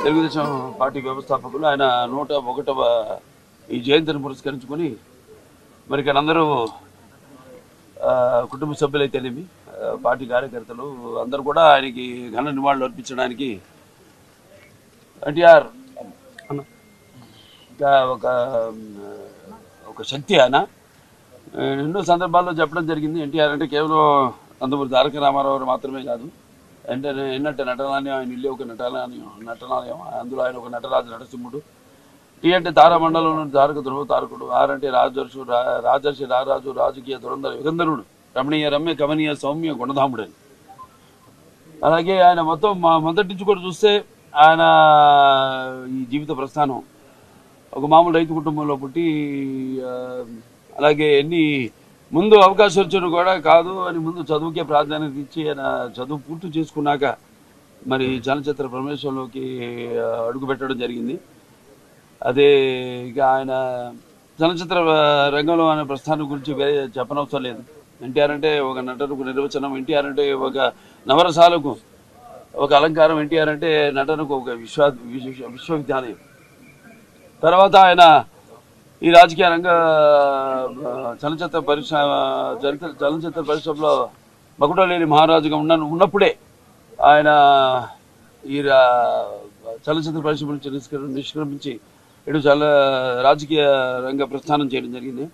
Telugu Desam party వ్యవస్థాపకులు. ఆయన 101వ ఈ జయంతిని పురస్కరించుకొని మరి ఇక్కడ అందరూ కుటుంబ సభ్యులైతేనేమి పార్టీ కార్యకర్తలు అందరూ కూడా ఆయనకి ఘన నివాళులు అర్పించడానికి ఎన్టీఆర్ ఒక శక్తి. ఆయన ఎన్నో సందర్భాల్లో చెప్పడం జరిగింది. ఎన్టీఆర్ అంటే కేవలం నందమూరి తారక రామారావు మాత్రమే కాదు, ఎన్నట్టు నటనాలయం, ఆయన ఇల్లు ఒక నటనాలయం, అందులో ఆయన ఒక నటరాజు నరసింహుడు. టీ అంటే తారామండలం నుండి తారక ధ్రువ తారకుడు, ఆరంటే రాజర్షి రారాజు రాజకీయ దురంధర యుగంధరుడు, రమణీయ రమ్య కమనీయ సౌమ్య గుణధాముడు అని. అలాగే ఆయన మొదటి నుంచి కూడా చూస్తే ఆయన ఈ జీవిత ప్రస్థానం ఒక మామూలు రైతు కుటుంబంలో పుట్టి, అలాగే ముందు అవకాశం వచ్చారు కూడా కాదు అని ముందు చదువుకే ప్రాధాన్యత ఇచ్చి ఆయన చదువు పూర్తి చేసుకున్నాక మరి చలనచిత్ర ప్రవేశంలోకి అడుగు పెట్టడం జరిగింది. అదే ఇక ఆయన చలనచిత్ర రంగంలో ఆయన ప్రస్థానం గురించి వేరే చెప్పనవసరం లేదు. ఎన్టీఆర్ అంటే ఒక నటనకు నిర్వచనం, ఎన్టీఆర్ అంటే ఒక నవరసాలకు ఒక అలంకారం, ఎన్టీఆర్ అంటే నటనకు ఒక విశ్వవిద్యాలయం. తర్వాత ఆయన ఈ రాజకీయ రంగ చలనచిత్ర పరిశ్రమలో మకుటలేని మహారాజుగా ఉన్నప్పుడే ఆయన ఈ చలనచిత్ర పరిశ్రమ నుంచి నిష్క్రమించి రాజకీయ రంగ ప్రస్థానం చేయడం జరిగింది.